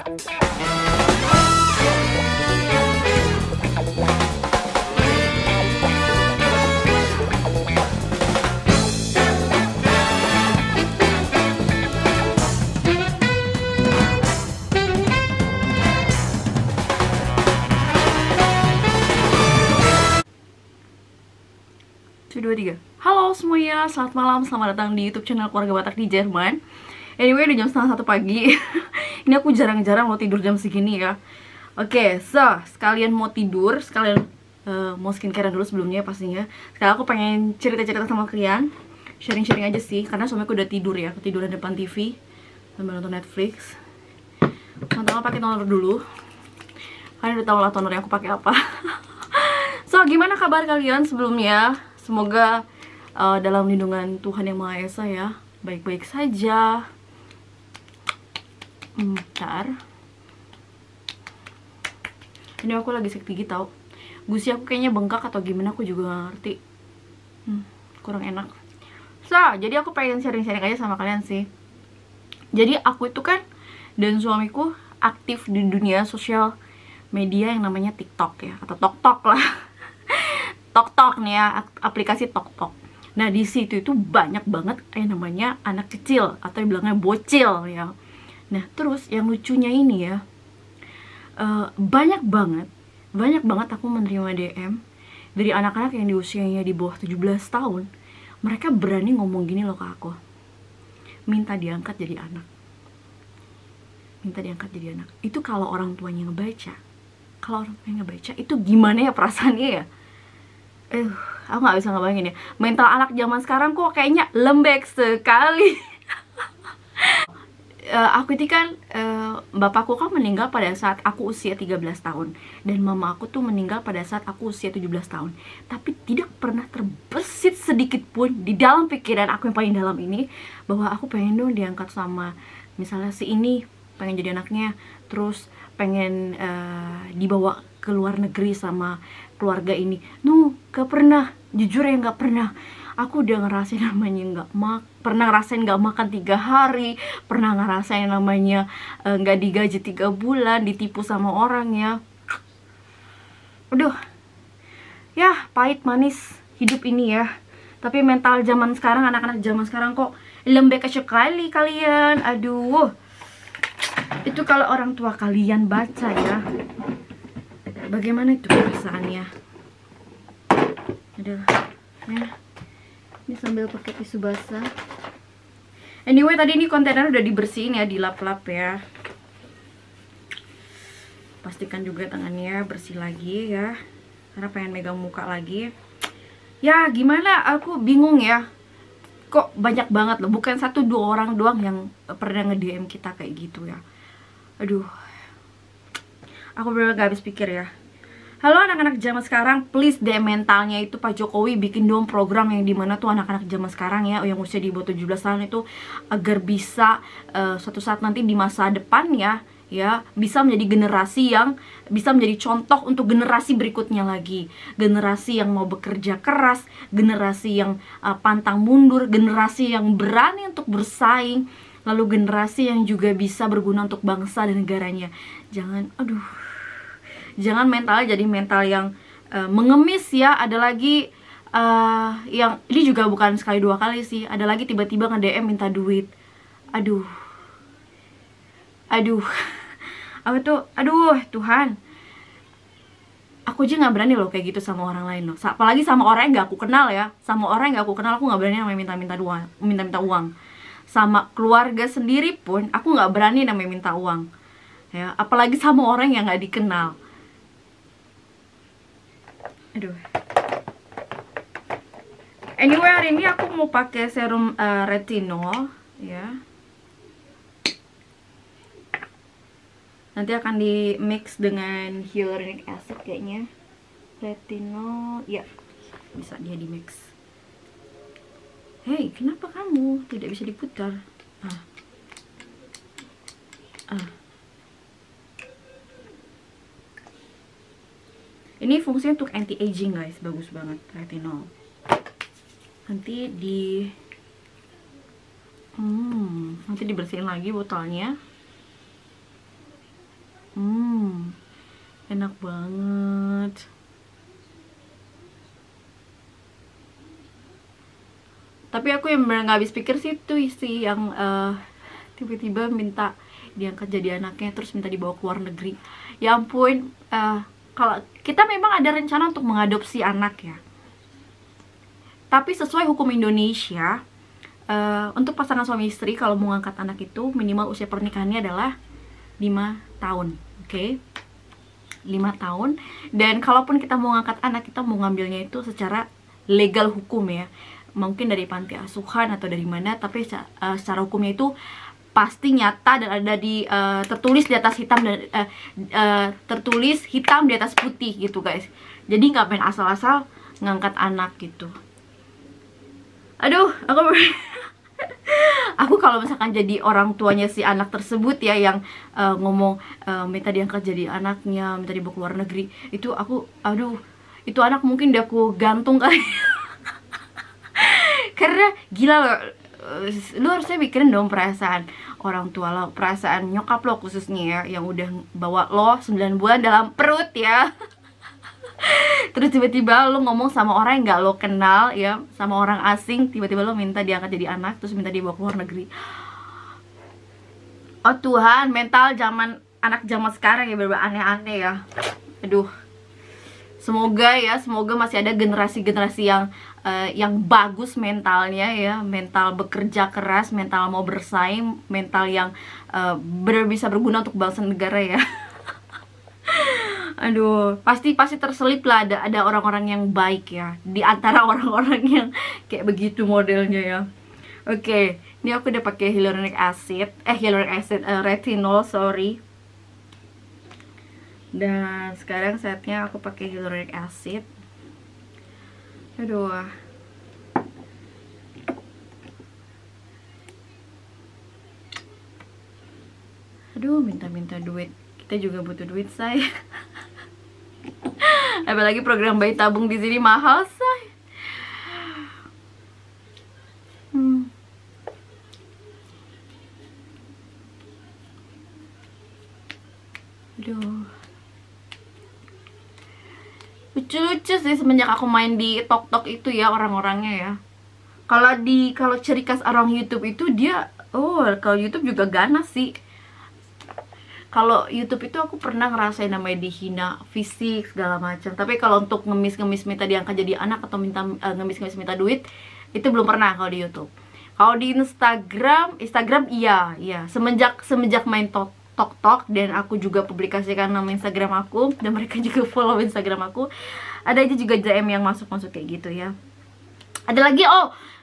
Dua, tiga. Halo semuanya, selamat malam, selamat datang di YouTube channel Keluarga Batak di Jerman. Anyway, udah jam setengah 1 pagi. Ini aku jarang-jarang mau tidur jam segini ya. Oke, sekalian mau tidur, sekalian mau skincare dulu sebelumnya pastinya. Sekarang aku pengen cerita-cerita sama kalian, sharing-sharing aja sih, karena suamiku udah tidur ya, ketiduran depan TV sambil nonton Netflix. Teman-teman pakai toner dulu. Kalian udah tau lah toner yang aku pakai apa. So, gimana kabar kalian sebelumnya? Semoga dalam lindungan Tuhan Yang Maha Esa ya, baik-baik saja. Bentar. Ini aku lagi sakit gigi tau. Gusi aku kayaknya bengkak atau gimana, aku juga gak ngerti. Kurang enak. So, jadi aku pengen sharing-sharing aja sama kalian sih. Jadi aku itu kan dan suamiku aktif di dunia sosial media yang namanya TikTok ya, atau TokTok lah. TokTok nih ya, aplikasi TokTok. Nah, di situ itu banyak banget yang namanya anak kecil atau yang bilangnya bocil ya. Nah, terus yang lucunya ini ya, banyak banget aku menerima DM dari anak-anak yang di usianya di bawah 17 tahun. Mereka berani ngomong gini loh ke aku. Minta diangkat jadi anak. Minta diangkat jadi anak. Itu kalau orang tuanya ngebaca. Kalau orang tuanya ngebaca, itu gimana ya perasaannya ya? Aku gak bisa ngebayangin ya. Mental anak zaman sekarang kok kayaknya lembek sekali. Aku itu kan, bapakku kan meninggal pada saat aku usia 13 tahun. Dan mama aku tuh meninggal pada saat aku usia 17 tahun. Tapi tidak pernah terbesit sedikit pun di dalam pikiran aku yang paling dalam ini, bahwa aku pengen dong diangkat sama misalnya si ini, pengen jadi anaknya. Terus pengen dibawa ke luar negeri sama keluarga ini. Gak pernah, jujur ya gak pernah. Aku udah ngerasain namanya pernah ngerasain gak makan 3 hari, pernah ngerasain namanya gak digaji 3 bulan, ditipu sama orang ya. Aduh, ya pahit manis hidup ini ya. Tapi mental zaman sekarang, anak-anak zaman sekarang kok lembek sekali kalian. Aduh, itu kalau orang tua kalian baca ya, bagaimana itu perasaannya. Aduh, ya. Ini sambil pakai tisu basah. Anyway, tadi ini kontainer udah dibersihin ya, dilap-lap ya. Pastikan juga tangannya bersih lagi ya, karena pengen megang muka lagi. Ya gimana, aku bingung ya. Kok banyak banget loh, bukan 1-2 orang doang yang pernah nge-DM kita kayak gitu ya. Aduh, aku bener-bener gak habis pikir ya. Halo anak-anak zaman sekarang, please deh mentalnya itu Pak Jokowi bikin dong program yang dimana tuh anak-anak zaman sekarang ya, yang usia di bawah 17 tahun itu, agar bisa suatu saat nanti di masa depan ya, bisa menjadi generasi yang bisa menjadi contoh untuk generasi berikutnya lagi. Generasi yang mau bekerja keras, generasi yang pantang mundur, generasi yang berani untuk bersaing, lalu generasi yang juga bisa berguna untuk bangsa dan negaranya. Jangan mentalnya jadi mental yang mengemis ya. Ada lagi yang ini juga bukan sekali 2 kali sih. Ada lagi tiba-tiba nge-DM minta duit. Aduh. Aku tuh, aduh Tuhan. Aku aja gak berani loh kayak gitu sama orang lain loh. Apalagi sama orang yang gak aku kenal ya. Sama orang yang gak aku kenal, aku gak berani namanya minta uang. Sama keluarga sendiri pun aku gak berani namanya minta uang ya. Apalagi sama orang yang gak dikenal. Aduh. Anyway, hari ini aku mau pakai serum retinol ya. Nanti akan di mix dengan hyaluronic acid kayaknya. Retinol, ya bisa dia di mix. Hei, kenapa kamu tidak bisa diputar? Ini fungsinya untuk anti aging guys, bagus banget retinol. Nanti nanti dibersihin lagi botolnya. enak banget. Tapi aku yang bener nggak habis pikir sih tuh isi yang tiba-tiba minta diangkat jadi anaknya terus minta dibawa ke luar negeri. Ya ampun, kalau kita memang ada rencana untuk mengadopsi anak ya, tapi sesuai hukum Indonesia, untuk pasangan suami istri kalau mau ngangkat anak itu minimal usia pernikahannya adalah 5 tahun, oke? 5 tahun. Dan kalaupun kita mau ngangkat anak, kita mau ngambilnya itu secara legal hukum ya, mungkin dari panti asuhan atau dari mana, tapi secara hukumnya itu pasti nyata dan ada di tertulis di atas hitam dan tertulis hitam di atas putih gitu guys. Jadi nggak main asal-asal ngangkat anak gitu. Aduh, aku kalau misalkan jadi orang tuanya si anak tersebut ya, yang ngomong minta diangkat jadi anaknya, minta dibawa ke luar negeri, itu aku, aduh, itu anak mungkin udah aku gantung kali. Karena gila loh, lu harusnya mikirin dong perasaan orang tua lo, perasaan nyokap lo khususnya ya, yang udah bawa lo 9 bulan dalam perut ya. Terus tiba-tiba lo ngomong sama orang yang gak lo kenal ya, sama orang asing, tiba-tiba lo minta diangkat jadi anak, terus minta dibawa ke luar negeri. Oh Tuhan, mental anak zaman sekarang ya bener-bener aneh-aneh ya. Aduh, semoga masih ada generasi-generasi yang bagus mentalnya ya, mental bekerja keras, mental mau bersaing, mental yang benar bisa berguna untuk bangsa negara ya. Aduh, pasti terselip lah ada orang-orang yang baik ya di antara orang-orang yang kayak begitu modelnya ya. Oke, ini aku udah pakai retinol, sorry. Dan sekarang saatnya aku pakai hyaluronic acid. Aduh. Aduh, minta duit. Kita juga butuh duit, say. Apalagi program bayi tabung di sini mahal, say. Aduh. Lucu-lucu sih semenjak aku main di TokTok itu ya, orang-orangnya ya. Kalau ciri khas orang YouTube itu dia, kalau YouTube juga ganas sih. Kalau YouTube itu aku pernah ngerasain namanya dihina fisik segala macam. Tapi kalau untuk ngemis-ngemis minta diangkat jadi anak atau minta ngemis-ngemis minta duit, itu belum pernah kalau di YouTube. Kalau di Instagram iya. Semenjak main TokTok dan aku juga publikasikan nama Instagram aku dan mereka juga follow Instagram aku, ada aja juga DM yang masuk kayak gitu ya. Ada lagi,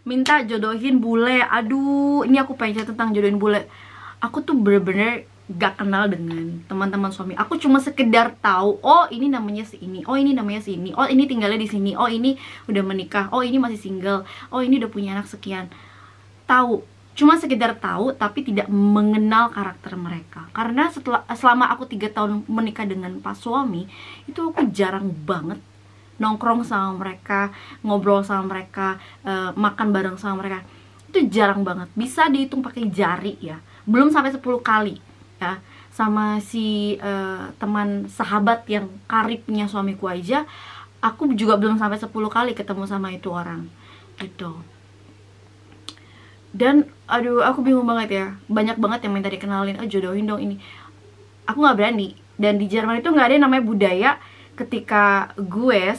minta jodohin bule. Aduh, ini aku pengen cerita tentang jodohin bule. Aku tuh bener-bener gak kenal dengan teman-teman suami. Aku cuma sekedar tahu, ini namanya si ini, ini namanya si ini, ini tinggalnya di sini, ini udah menikah, ini masih single, ini udah punya anak sekian. Tahu, cuma sekedar tahu, tapi tidak mengenal karakter mereka. Karena selama aku 3 tahun menikah dengan pas suami, itu aku jarang banget nongkrong sama mereka, ngobrol sama mereka, makan bareng sama mereka. Itu jarang banget, bisa dihitung pakai jari ya, belum sampai 10 kali ya. Sama si teman sahabat yang karibnya suamiku aja, aku juga belum sampai 10 kali ketemu sama itu orang gitu. Dan aduh, aku bingung banget ya, banyak banget yang minta dikenalin, jodohin dong ini. Aku nggak berani. Dan di Jerman itu nggak ada yang namanya budaya ketika gue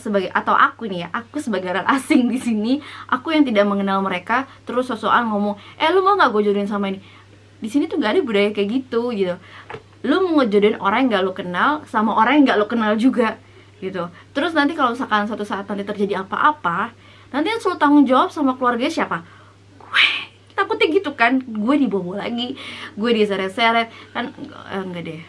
aku sebagai orang asing di sini, aku yang tidak mengenal mereka terus sosokan ngomong, lu mau nggak gue jodohin sama ini. Di sini tuh gak ada budaya kayak gitu. Lu mau ngejodohin orang yang gak lo kenal sama orang yang gak lo kenal juga gitu. Terus nanti kalau misalkan suatu saat nanti terjadi apa-apa, nanti yang selalu tanggung jawab sama keluarga siapa? Gue. Takutnya gitu kan, gue dibawa lagi, gue diseret-seret kan. Enggak deh.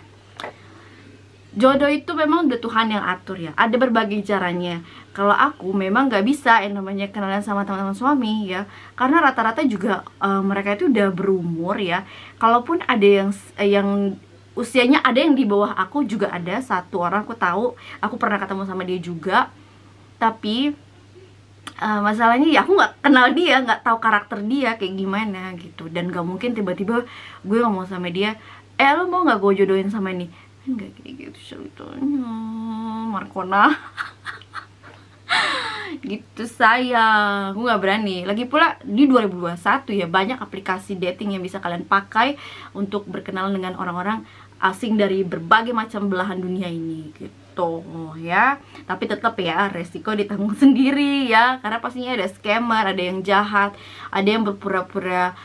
Jodoh itu memang udah Tuhan yang atur ya, ada berbagai caranya. Kalau aku memang gak bisa yang namanya kenalan sama teman-teman suami ya, karena rata-rata juga mereka itu udah berumur ya. Kalaupun ada yang usianya ada yang di bawah aku juga ada satu orang, aku tahu, aku pernah ketemu sama dia juga. Tapi masalahnya ya aku nggak kenal dia, nggak tahu karakter dia kayak gimana gitu. Dan gak mungkin tiba-tiba gue ngomong sama dia, lo mau nggak gue jodohin sama ini? nggak kayak gitu ceritanya, Markona. Gitu sayang, aku nggak berani. Lagi pula di 2021 ya, banyak aplikasi dating yang bisa kalian pakai untuk berkenalan dengan orang-orang asing dari berbagai macam belahan dunia ini gitu ya. Tapi tetap ya, resiko ditanggung sendiri ya, karena pastinya ada scammer, ada yang jahat, ada yang berpura-pura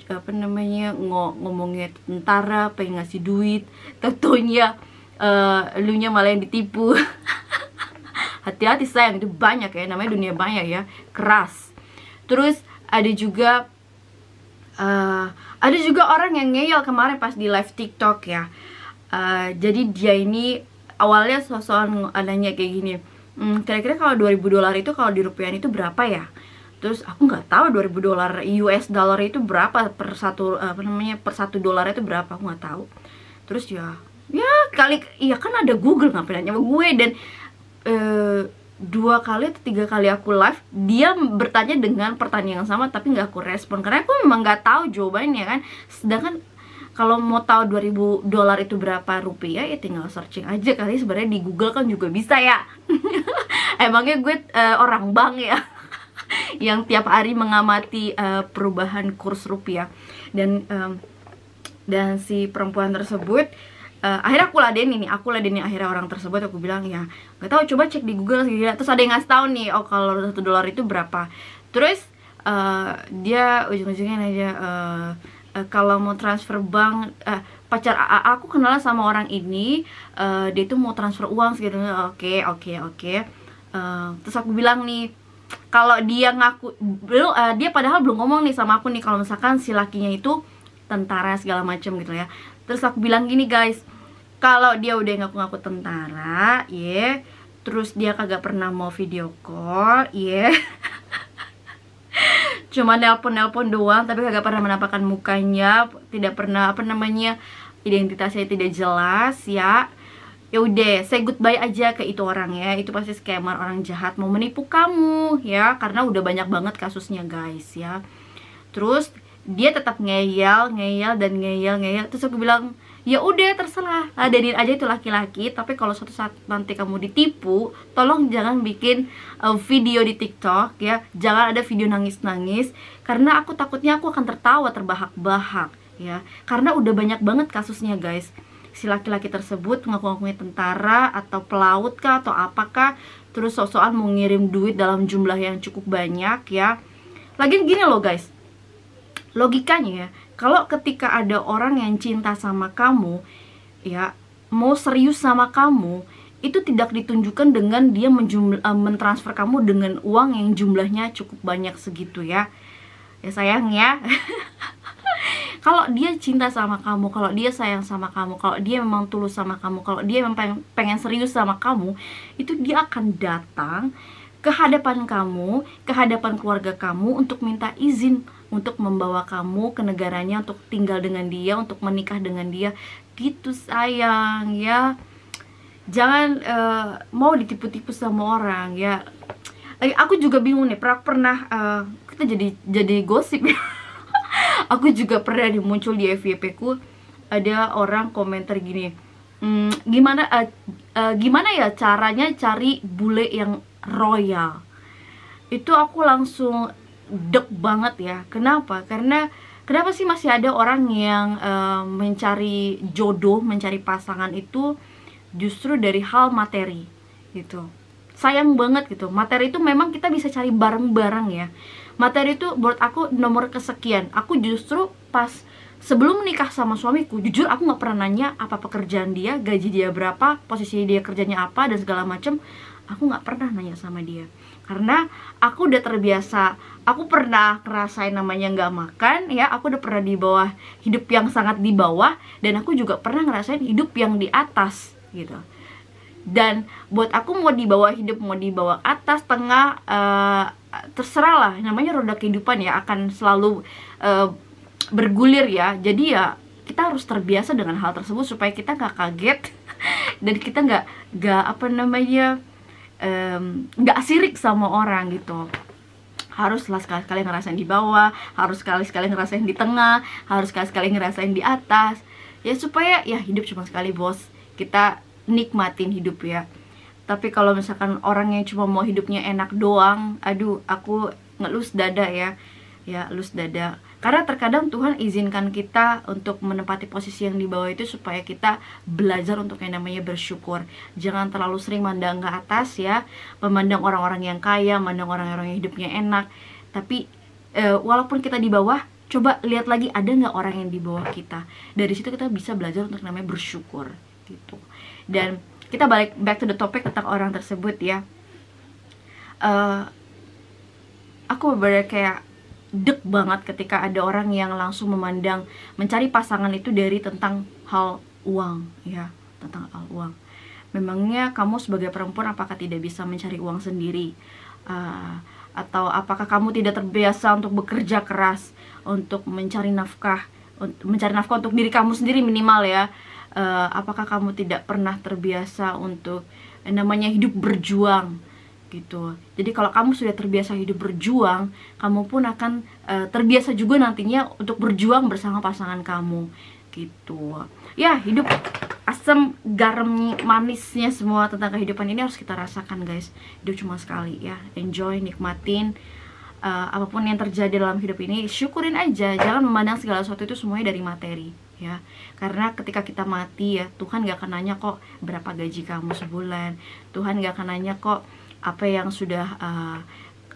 apa namanya, ngomongnya tentara, pengen ngasih duit, tentunya elunya malah yang ditipu. Hati-hati sayang, itu banyak ya, namanya dunia maya ya, keras. Terus ada juga orang yang ngeyel kemarin pas di live TikTok ya. Jadi dia ini awalnya soal adanya kayak gini, kira-kira kalau $2000 itu kalau dirupiahin itu berapa ya? Terus aku nggak tahu $2000 US dollar itu berapa per satu, apa namanya, per $1 itu berapa, aku nggak tahu. Terus ya kali, iya kan ada Google, ngapain nanya sama gue. Dan 2 kali atau 3 kali aku live, dia bertanya dengan pertanyaan yang sama tapi nggak aku respon karena aku memang nggak tahu jawabannya kan. Sedangkan kalau mau tahu $2000 itu berapa rupiah ya tinggal searching aja kali, sebenarnya di Google kan juga bisa ya. Emangnya gue orang bank ya yang tiap hari mengamati perubahan kurs rupiah. Dan si perempuan tersebut, akhirnya aku ladenin akhirnya orang tersebut. Aku bilang ya nggak tahu, coba cek di Google gitu. Terus ada yang ngasih tahu nih, oh kalau $1 itu berapa. Terus dia ujung-ujungnya aja, kalau mau transfer bank, pacar aku kenalan sama orang ini, dia tuh mau transfer uang segitu. Oke. Terus aku bilang nih, kalau dia ngaku belum, dia padahal belum ngomong nih sama aku nih kalau misalkan si lakinya itu tentara segala macam gitu ya. Terus aku bilang gini guys, kalau dia udah ngaku-ngaku tentara, terus dia kagak pernah mau video call, cuma nelpon doang, tapi kagak pernah menampakkan mukanya, tidak pernah, apa namanya, identitasnya tidak jelas ya. Ya udah, say goodbye aja ke itu orang ya. Itu pasti scammer, orang jahat mau menipu kamu ya, karena udah banyak banget kasusnya guys ya. Terus dia tetap ngeyel. Terus aku bilang, ya udah terserah, ladenin aja itu laki-laki. Tapi kalau suatu saat nanti kamu ditipu, tolong jangan bikin video di TikTok ya. Jangan ada video nangis-nangis, karena aku takutnya aku akan tertawa terbahak-bahak ya. Karena udah banyak banget kasusnya guys. Si laki-laki tersebut ngaku-ngakunya tentara atau pelaut kah atau apakah, terus sok-sokan mau ngirim duit dalam jumlah yang cukup banyak ya. Lagian gini loh guys, logikanya ya, kalau ketika ada orang yang cinta sama kamu ya, mau serius sama kamu, itu tidak ditunjukkan dengan dia mentransfer kamu dengan uang yang jumlahnya cukup banyak segitu ya. Ya sayang ya. Kalau dia cinta sama kamu, kalau dia sayang sama kamu, kalau dia memang tulus sama kamu, kalau dia memang pengen serius sama kamu, itu dia akan datang ke hadapan kamu, ke hadapan keluarga kamu untuk minta izin untuk membawa kamu ke negaranya, untuk tinggal dengan dia, untuk menikah dengan dia. Gitu sayang ya. Jangan mau ditipu-tipu sama orang ya. Aku juga bingung nih, pernah kita jadi gosip ya. Aku juga pernah muncul di FYP ku, ada orang komentar gini, gimana ya caranya cari bule yang royal. Itu aku langsung deg banget ya. Kenapa? Karena kenapa sih masih ada orang yang mencari jodoh, mencari pasangan itu justru dari hal materi gitu. Sayang banget gitu. Materi itu memang kita bisa cari bareng-bareng ya. Materi itu buat aku nomor kesekian. Aku justru pas sebelum menikah sama suamiku, jujur aku nggak pernah nanya apa pekerjaan dia, gaji dia berapa, posisi dia kerjanya apa, dan segala macem. Aku nggak pernah nanya sama dia, karena aku udah terbiasa. Aku pernah ngerasain namanya nggak makan ya. Aku udah pernah di bawah, hidup yang sangat di bawah, dan aku juga pernah ngerasain hidup yang di atas gitu. Dan buat aku mau di bawah hidup, mau di bawah atas, tengah, terserah lah, namanya roda kehidupan ya, akan selalu bergulir ya. Jadi ya kita harus terbiasa dengan hal tersebut supaya kita nggak kaget dan kita nggak apa namanya, nggak sirik sama orang gitu. Haruslah sekali-sekali ngerasain di bawah, harus sekali-sekali ngerasain di tengah, harus sekali-sekali ngerasain di atas. Ya supaya ya hidup cuma sekali bos, kita nikmatin hidup ya. Tapi kalau misalkan orang yang cuma mau hidupnya enak doang, aduh aku ngelus dada ya lus dada. Karena terkadang Tuhan izinkan kita untuk menempati posisi yang di bawah itu supaya kita belajar untuk yang namanya bersyukur. Jangan terlalu sering mandang ke atas ya, memandang orang-orang yang kaya, memandang orang-orang yang hidupnya enak. Tapi walaupun kita di bawah, coba lihat lagi ada nggak orang yang di bawah kita. Dari situ kita bisa belajar untuk namanya bersyukur gitu. Dan kita balik back to the topic tentang orang tersebut ya. Aku bener kayak deg banget ketika ada orang yang langsung memandang mencari pasangan itu dari tentang hal uang ya, tentang hal uang. Memangnya kamu sebagai perempuan apakah tidak bisa mencari uang sendiri? Atau apakah kamu tidak terbiasa untuk bekerja keras untuk mencari nafkah untuk diri kamu sendiri minimal ya? Apakah kamu tidak pernah terbiasa untuk namanya hidup berjuang gitu. Jadi kalau kamu sudah terbiasa hidup berjuang, kamu pun akan terbiasa juga nantinya untuk berjuang bersama pasangan kamu gitu. Ya, hidup asam, garam, manisnya semua tentang kehidupan ini harus kita rasakan guys. Hidup cuma sekali ya. Enjoy, nikmatin apapun yang terjadi dalam hidup ini, syukurin aja. Jangan memandang segala sesuatu itu semuanya dari materi ya. Karena ketika kita mati ya, Tuhan gak akan nanya kok berapa gaji kamu sebulan. Tuhan gak akan nanya kok apa yang sudah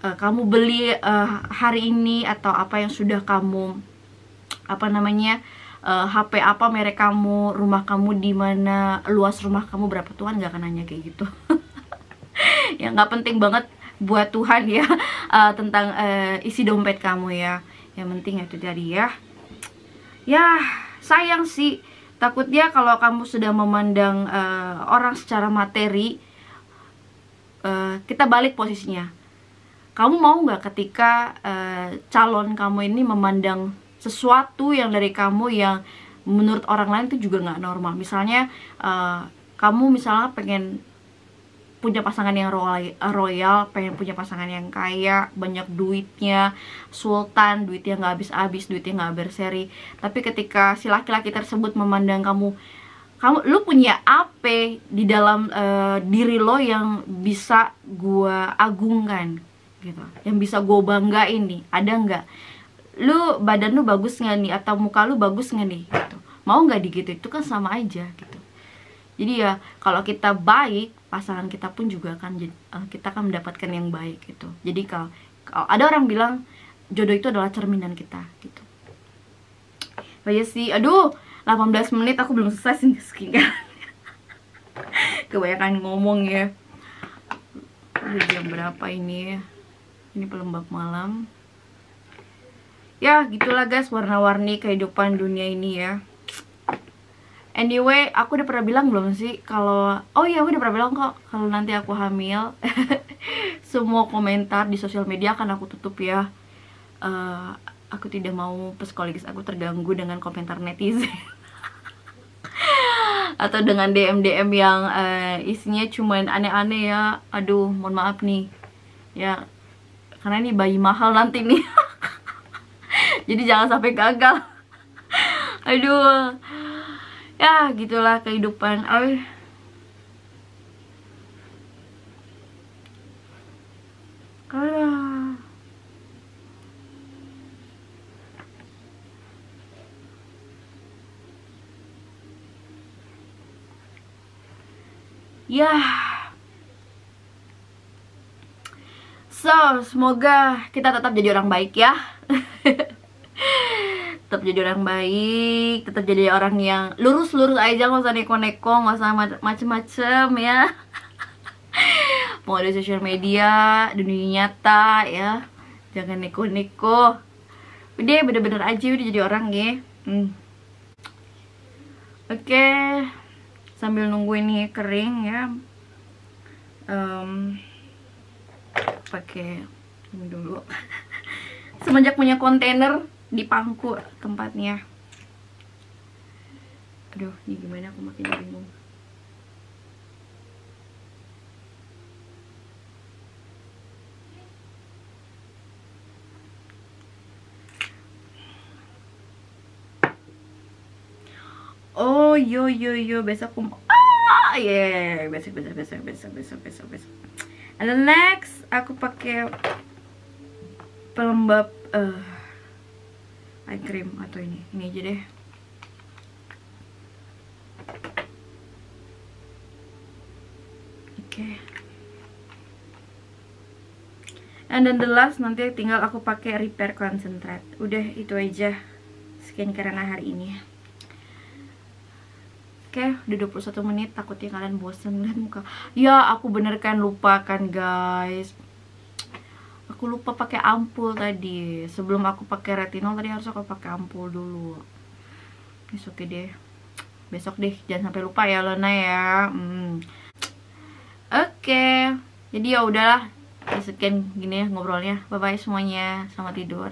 kamu beli hari ini, atau apa yang sudah kamu HP apa merek kamu, rumah kamu di mana, luas rumah kamu berapa. Tuhan gak akan nanya kayak gitu. Ya nggak penting banget buat Tuhan ya tentang isi dompet kamu ya. Yang penting itu tadi ya. Ya sayang sih, takutnya kalau kamu sudah memandang orang secara materi, kita balik posisinya. Kamu mau nggak ketika calon kamu ini memandang sesuatu yang dari kamu yang menurut orang lain itu juga nggak normal. Misalnya kamu misalnya pengen punya pasangan yang royal, pengen punya pasangan yang kaya, banyak duitnya, sultan, duitnya nggak habis-habis, duitnya nggak berseri. Tapi ketika si laki-laki tersebut memandang lu punya apa di dalam diri lo yang bisa gua agungkan gitu, yang bisa gua banggain nih, ada nggak? Badan lu bagus nggak nih, atau muka lu bagus nggak nih gitu. Mau nggak gitu? Itu kan sama aja gitu. Jadi ya kalau kita baik, pasangan kita pun juga akan kita akan mendapatkan yang baik gitu. Jadi kalau ada orang bilang jodoh itu adalah cerminan kita gitu. Banyak sih, aduh 18 menit aku belum selesai sih kebanyakan ngomong ya. Udah jam berapa ini? Ini pelembab malam. Ya gitulah guys, warna-warni kehidupan dunia ini ya. Anyway, aku udah pernah bilang belum sih kalau oh iya, aku udah pernah bilang kok kalau nanti aku hamil semua komentar di sosial media akan aku tutup ya. Aku tidak mau psikologis aku terganggu dengan komentar netizen atau dengan DM yang isinya cuman aneh-aneh ya. Aduh, mohon maaf nih ya, karena ini bayi mahal nanti nih jadi jangan sampai gagal. Aduh ya gitulah kehidupan. Ya so semoga kita tetap jadi orang baik ya. Tetap jadi orang baik, tetap jadi orang yang lurus-lurus aja, nggak usah neko-neko, nggak usah macem-macem ya. Mau ada sosial media, dunia nyata ya, jangan neko-neko. Udah bener-bener aja udah jadi orang ya. Oke, sambil nunggu ini kering ya, pakai ini dulu. Semenjak punya kontainer di pangku tempatnya. Aduh, ini gimana aku makin bingung. Oh yo besok aku besok. And then next aku pakai pelembab eye cream atau ini aja deh. Oke. And then the last nanti tinggal aku pakai repair concentrate. Udah itu aja skincare hari ini. Oke, udah 21 menit, takutnya kalian bosen lihat muka. Ya, aku bener kan lupa kan guys. Aku lupa pakai ampul tadi. Sebelum aku pakai retinol tadi harus aku pakai ampul dulu. Oke deh. Besok deh, jangan sampai lupa ya Lena ya. Oke. Jadi ya udahlah. Sekian gini ya ngobrolnya. Bye bye semuanya. Selamat tidur.